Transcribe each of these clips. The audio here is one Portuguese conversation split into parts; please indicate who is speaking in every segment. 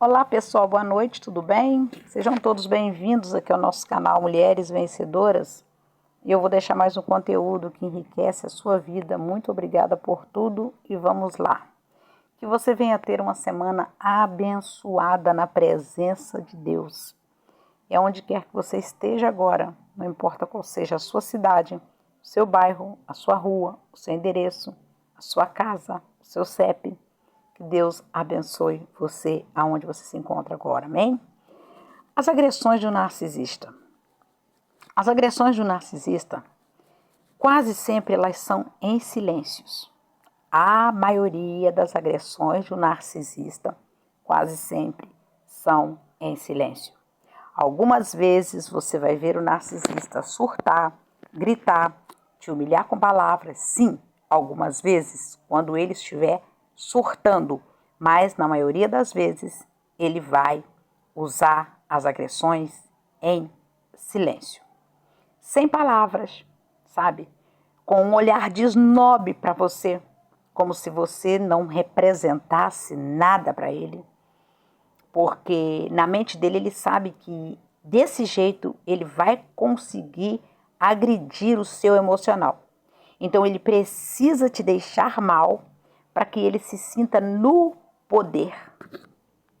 Speaker 1: Olá pessoal, boa noite, tudo bem? Sejam todos bem-vindos aqui ao nosso canal Mulheres Vencedoras. E eu vou deixar mais um conteúdo que enriquece a sua vida. Muito obrigada por tudo e vamos lá. Que você venha ter uma semana abençoada na presença de Deus. E aonde quer que você esteja agora, não importa qual seja a sua cidade, o seu bairro, a sua rua, o seu endereço, a sua casa, o seu CEP, que Deus abençoe você aonde você se encontra agora, amém? As agressões de um narcisista. As agressões de um narcisista, quase sempre elas são em silêncios. A maioria das agressões de um narcisista, quase sempre, são em silêncio. Algumas vezes você vai ver o narcisista surtar, gritar, te humilhar com palavras. Sim, algumas vezes, quando ele estiver surtando, mas na maioria das vezes ele vai usar as agressões em silêncio, sem palavras, sabe? Com um olhar de esnobe para você, como se você não representasse nada para ele, porque na mente dele ele sabe que desse jeito ele vai conseguir agredir o seu emocional. Então ele precisa te deixar mal para que ele se sinta no poder.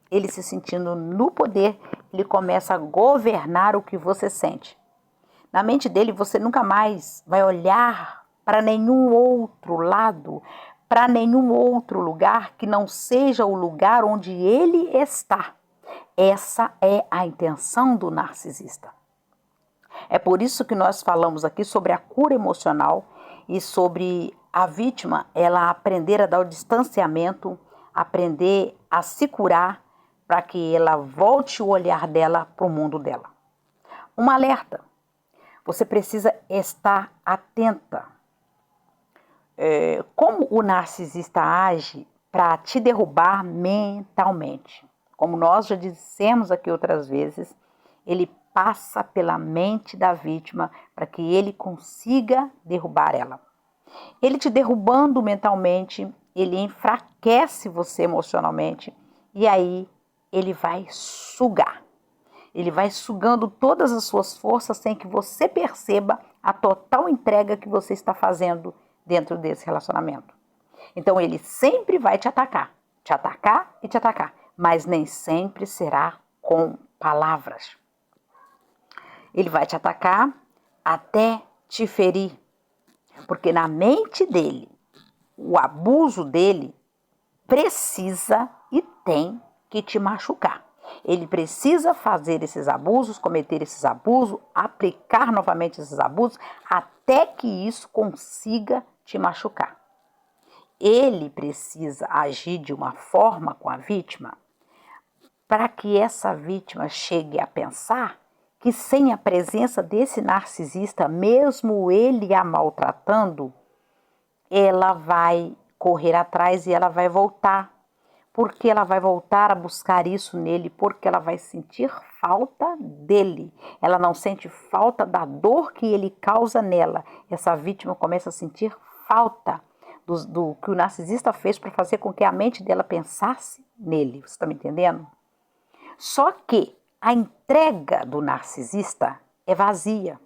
Speaker 1: Ele se sentindo no poder, ele começa a governar o que você sente. Na mente dele, você nunca mais vai olhar para nenhum outro lado, para nenhum outro lugar que não seja o lugar onde ele está. Essa é a intenção do narcisista. É por isso que nós falamos aqui sobre a cura emocional e sobre a vítima, ela aprender a dar o distanciamento, aprender a se curar para que ela volte o olhar dela para o mundo dela. Um alerta, você precisa estar atenta. Como o narcisista age para te derrubar mentalmente? Como nós já dissemos aqui outras vezes, ele passa pela mente da vítima para que ele consiga derrubar ela. Ele te derrubando mentalmente, ele enfraquece você emocionalmente e aí ele vai sugar. Ele vai sugando todas as suas forças sem que você perceba a total entrega que você está fazendo dentro desse relacionamento. Então ele sempre vai te atacar e te atacar, mas nem sempre será com palavras. Ele vai te atacar até te ferir, porque na mente dele, o abuso dele precisa e tem que te machucar. Ele precisa fazer esses abusos, cometer esses abusos, aplicar novamente esses abusos, até que isso consiga te machucar. Ele precisa agir de uma forma com a vítima para que essa vítima chegue a pensar que sem a presença desse narcisista, mesmo ele a maltratando, ela vai correr atrás e ela vai voltar. Porque ela vai voltar a buscar isso nele, porque ela vai sentir falta dele. Ela não sente falta da dor que ele causa nela. Essa vítima começa a sentir falta do que o narcisista fez para fazer com que a mente dela pensasse nele. Você está me entendendo? Só que a entrega do narcisista é vazia,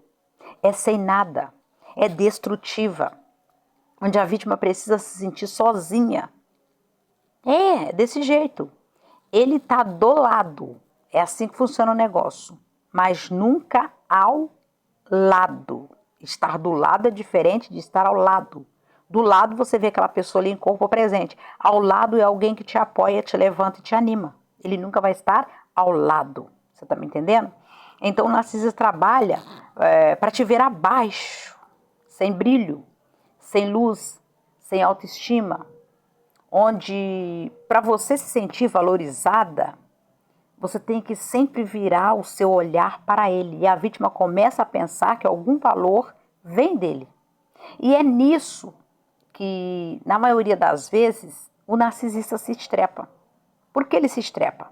Speaker 1: é sem nada, é destrutiva, onde a vítima precisa se sentir sozinha. É desse jeito. Ele está do lado. É assim que funciona o negócio. Mas nunca ao lado. Estar do lado é diferente de estar ao lado. Do lado você vê aquela pessoa ali em corpo presente. Ao lado é alguém que te apoia, te levanta e te anima. Ele nunca vai estar ao lado. Você está me entendendo? Então o narcisista trabalha para te ver abaixo, sem brilho, sem luz, sem autoestima. Onde, para você se sentir valorizada, você tem que sempre virar o seu olhar para ele. E a vítima começa a pensar que algum valor vem dele. E é nisso que, na maioria das vezes, o narcisista se estrepa. Por que ele se estrepa?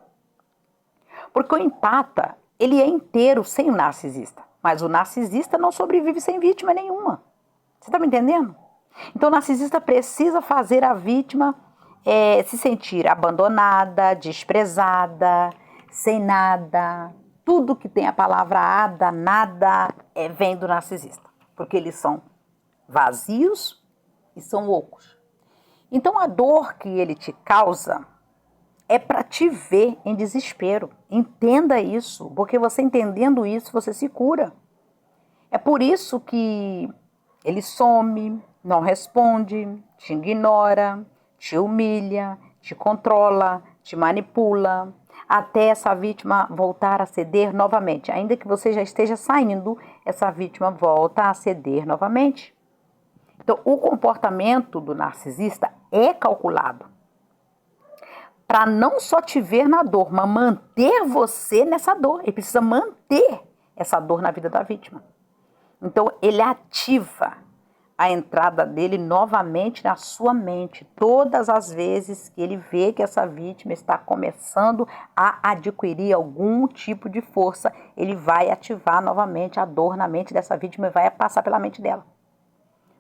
Speaker 1: Porque o empata, ele é inteiro sem o narcisista. Mas o narcisista não sobrevive sem vítima nenhuma. Você está me entendendo? Então o narcisista precisa fazer a vítima se sentir abandonada, desprezada, sem nada. Tudo que tem a palavra ada, nada, vem do narcisista. Porque eles são vazios e são ocos. Então a dor que ele te causa é para te ver em desespero. Entenda isso, porque você entendendo isso, você se cura. É por isso que ele some, não responde, te ignora, te humilha, te controla, te manipula, até essa vítima voltar a ceder novamente. Ainda que você já esteja saindo, essa vítima volta a ceder novamente. Então, o comportamento do narcisista é calculado para não só te ver na dor, mas manter você nessa dor. Ele precisa manter essa dor na vida da vítima. Então, ele ativa a entrada dele novamente na sua mente. Todas as vezes que ele vê que essa vítima está começando a adquirir algum tipo de força, ele vai ativar novamente a dor na mente dessa vítima e vai passar pela mente dela.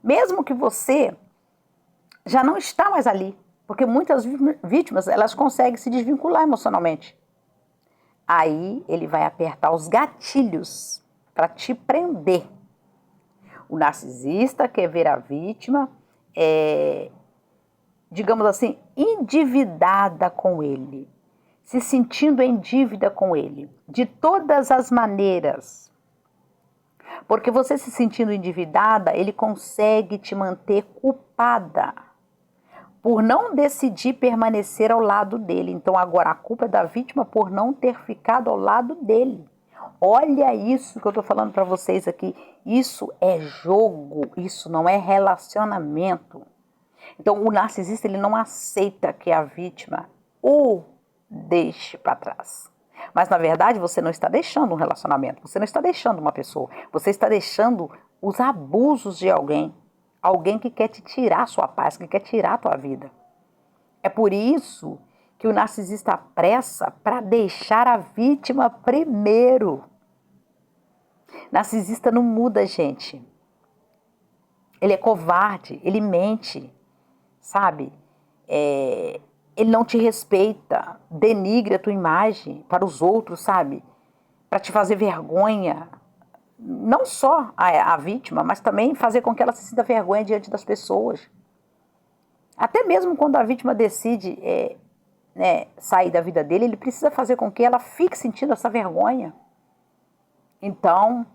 Speaker 1: Mesmo que você já não está mais ali, porque muitas vítimas, elas conseguem se desvincular emocionalmente. Aí ele vai apertar os gatilhos para te prender. O narcisista quer ver a vítima, digamos assim, endividada com ele, se sentindo em dívida com ele, de todas as maneiras. Porque você se sentindo endividada, ele consegue te manter culpada por não decidir permanecer ao lado dele. Então agora a culpa é da vítima por não ter ficado ao lado dele. Olha isso que eu estou falando para vocês aqui. Isso é jogo, isso não é relacionamento. Então o narcisista ele não aceita que a vítima o deixe para trás. Mas na verdade você não está deixando um relacionamento, você não está deixando uma pessoa, você está deixando os abusos de alguém. Alguém que quer te tirar a sua paz, que quer tirar a tua vida. É por isso que o narcisista apressa para deixar a vítima primeiro. Narcisista não muda, gente. Ele é covarde, ele mente, sabe? Ele não te respeita, denigre a tua imagem para os outros, sabe? Para te fazer vergonha. Não só a vítima, mas também fazer com que ela se sinta vergonha diante das pessoas. Até mesmo quando a vítima decide sair da vida dele, ele precisa fazer com que ela fique sentindo essa vergonha. Então,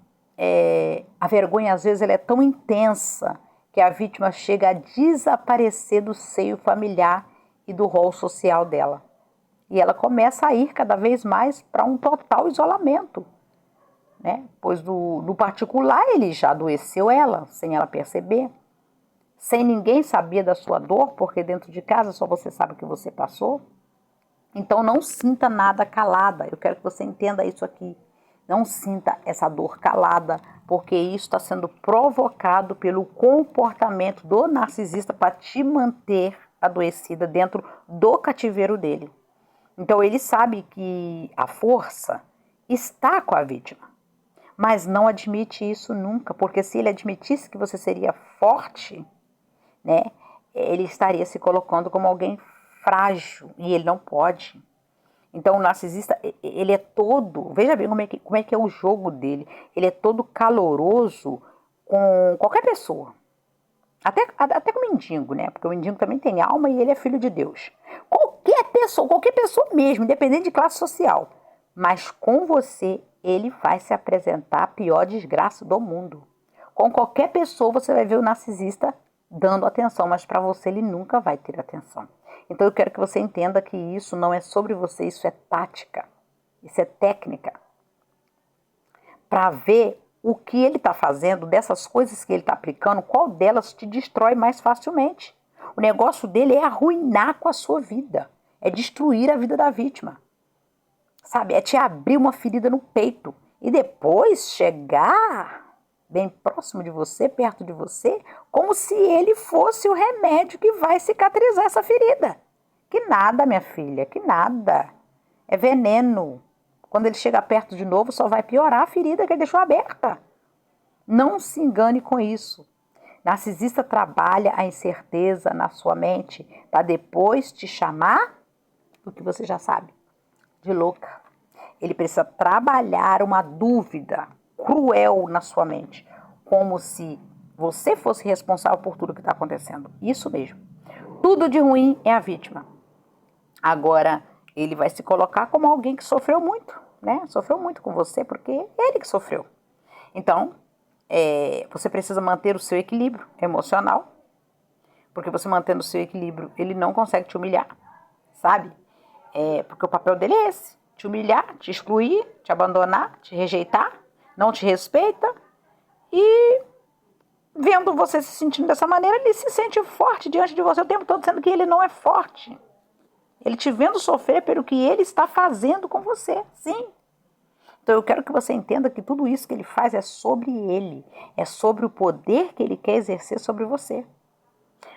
Speaker 1: a vergonha às vezes ela é tão intensa que a vítima chega a desaparecer do seio familiar e do rol social dela. E ela começa a ir cada vez mais para um total isolamento. Né? Pois no particular ele já adoeceu ela, sem ela perceber. Sem ninguém saber da sua dor, porque dentro de casa só você sabe o que você passou. Então não sinta nada calada. Eu quero que você entenda isso aqui. Não sinta essa dor calada, porque isso está sendo provocado pelo comportamento do narcisista para te manter adoecida dentro do cativeiro dele. Então ele sabe que a força está com a vítima. Mas não admite isso nunca, porque se ele admitisse que você seria forte, né, ele estaria se colocando como alguém frágil, e ele não pode. Então o narcisista, ele é todo, veja bem como é que é o jogo dele, ele é todo caloroso com qualquer pessoa. Até com o mendigo, né, porque o mendigo também tem alma e ele é filho de Deus. Qualquer pessoa mesmo, independente de classe social. Mas com você, ele vai se apresentar a pior desgraça do mundo. Com qualquer pessoa você vai ver o narcisista dando atenção, mas para você ele nunca vai ter atenção. Então eu quero que você entenda que isso não é sobre você, isso é tática, isso é técnica. Para ver o que ele está fazendo, dessas coisas que ele está aplicando, qual delas te destrói mais facilmente. O negócio dele é arruinar com a sua vida, é destruir a vida da vítima. Sabe, é te abrir uma ferida no peito e depois chegar bem próximo de você, perto de você, como se ele fosse o remédio que vai cicatrizar essa ferida. Que nada, minha filha, que nada. É veneno. Quando ele chega perto de novo, só vai piorar a ferida que ele deixou aberta. Não se engane com isso. Narcisista trabalha a incerteza na sua mente para depois te chamar do que você já sabe, de louca. Ele precisa trabalhar uma dúvida cruel na sua mente, como se você fosse responsável por tudo que está acontecendo. Isso mesmo. Tudo de ruim é a vítima. Agora, ele vai se colocar como alguém que sofreu muito, né? Sofreu muito com você porque ele que sofreu. Então, você precisa manter o seu equilíbrio emocional, porque você mantendo o seu equilíbrio, ele não consegue te humilhar, sabe? Porque o papel dele é esse, te humilhar, te excluir, te abandonar, te rejeitar, não te respeita e vendo você se sentindo dessa maneira, ele se sente forte diante de você o tempo todo, sendo que ele não é forte. Ele te vendo sofrer pelo que ele está fazendo com você, sim. Então eu quero que você entenda que tudo isso que ele faz é sobre ele, é sobre o poder que ele quer exercer sobre você.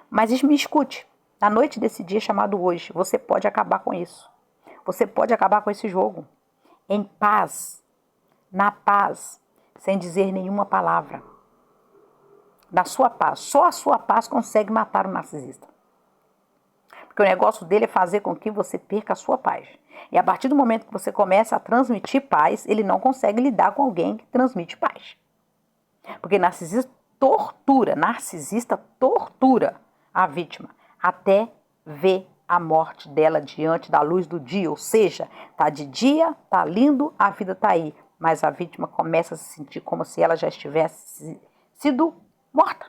Speaker 1: Mas me escute, na noite desse dia chamado hoje, você pode acabar com isso. Você pode acabar com esse jogo, em paz, na paz, sem dizer nenhuma palavra. Na sua paz, só a sua paz consegue matar o narcisista. Porque o negócio dele é fazer com que você perca a sua paz. E a partir do momento que você começa a transmitir paz, ele não consegue lidar com alguém que transmite paz. Porque narcisista tortura a vítima até ver a morte dela diante da luz do dia. Ou seja, tá de dia, tá lindo, a vida tá aí. Mas a vítima começa a se sentir como se ela já estivesse sido morta.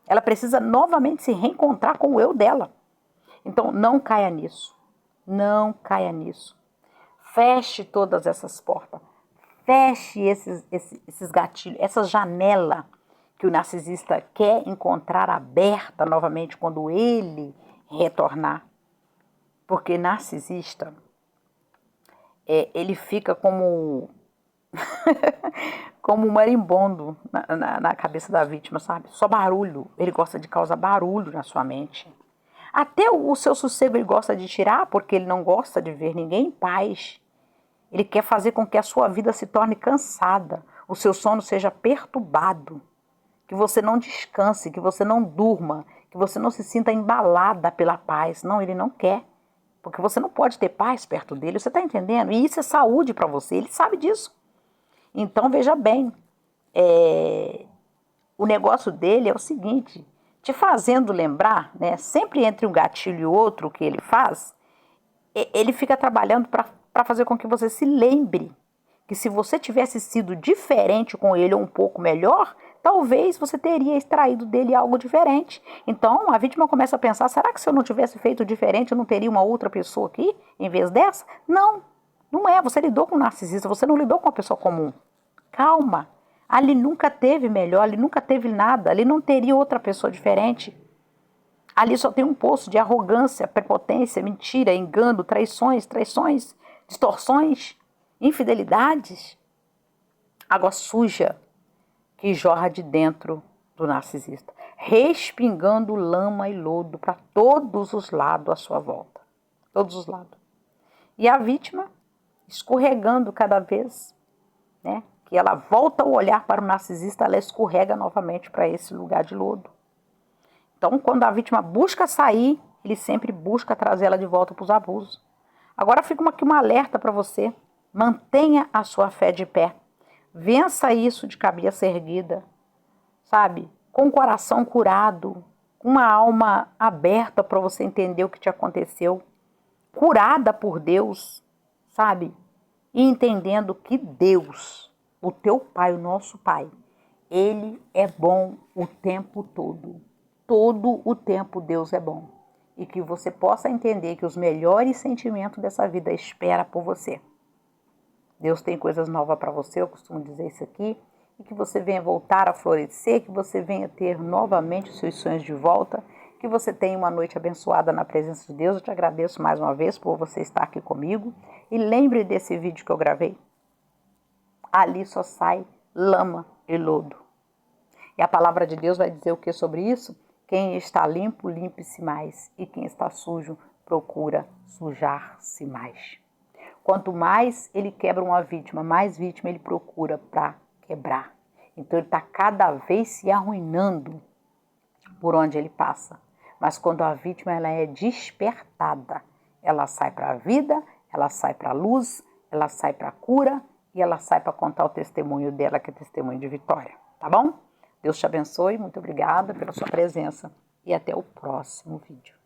Speaker 1: Ela precisa novamente se reencontrar com o eu dela. Então, não caia nisso. Não caia nisso. Feche todas essas portas. Feche esses gatilhos, essa janela que o narcisista quer encontrar aberta novamente quando ele retornar. Porque narcisista, ele fica como como um marimbondo na cabeça da vítima, sabe? Só barulho. Ele gosta de causar barulho na sua mente. Até o seu sossego ele gosta de tirar, porque ele não gosta de ver ninguém em paz. Ele quer fazer com que a sua vida se torne cansada, o seu sono seja perturbado, que você não descanse, que você não durma, que você não se sinta embalada pela paz. Não, ele não quer, porque você não pode ter paz perto dele, você está entendendo? E isso é saúde para você, ele sabe disso. Então, veja bem, o negócio dele é o seguinte, te fazendo lembrar, né, sempre entre um gatilho e outro que ele faz, ele fica trabalhando para fazer com que você se lembre que se você tivesse sido diferente com ele ou um pouco melhor, talvez você teria extraído dele algo diferente. Então a vítima começa a pensar, será que se eu não tivesse feito diferente, eu não teria uma outra pessoa aqui em vez dessa? Não, não é. Você lidou com um narcisista, você não lidou com uma pessoa comum. Calma, ali nunca teve melhor, ali nunca teve nada, ali não teria outra pessoa diferente. Ali só tem um poço de arrogância, prepotência, mentira, engano, traições, distorções, infidelidades. Água suja que jorra de dentro do narcisista, respingando lama e lodo para todos os lados à sua volta. Todos os lados. E a vítima escorregando cada vez, né? Que ela volta o olhar para o narcisista, ela escorrega novamente para esse lugar de lodo. Então, quando a vítima busca sair, ele sempre busca trazer ela de volta para os abusos. Agora fica aqui uma alerta para você. Mantenha a sua fé de pé. Vença isso de cabeça erguida, sabe? Com o coração curado, com uma alma aberta para você entender o que te aconteceu. Curada por Deus, sabe? E entendendo que Deus, o teu Pai, o nosso Pai, Ele é bom o tempo todo. Todo o tempo Deus é bom. E que você possa entender que os melhores sentimentos dessa vida esperam por você. Deus tem coisas novas para você, eu costumo dizer isso aqui. E que você venha voltar a florescer, que você venha ter novamente os seus sonhos de volta. Que você tenha uma noite abençoada na presença de Deus. Eu te agradeço mais uma vez por você estar aqui comigo. E lembre desse vídeo que eu gravei. Ali só sai lama e lodo. E a palavra de Deus vai dizer o que sobre isso? Quem está limpo, limpe-se mais. E quem está sujo, procura sujar-se mais. Quanto mais ele quebra uma vítima, mais vítima ele procura para quebrar. Então ele está cada vez se arruinando por onde ele passa. Mas quando a vítima ela é despertada, ela sai para a vida, ela sai para a luz, ela sai para a cura e ela sai para contar o testemunho dela, que é testemunho de vitória. Tá bom? Deus te abençoe, muito obrigada pela sua presença e até o próximo vídeo.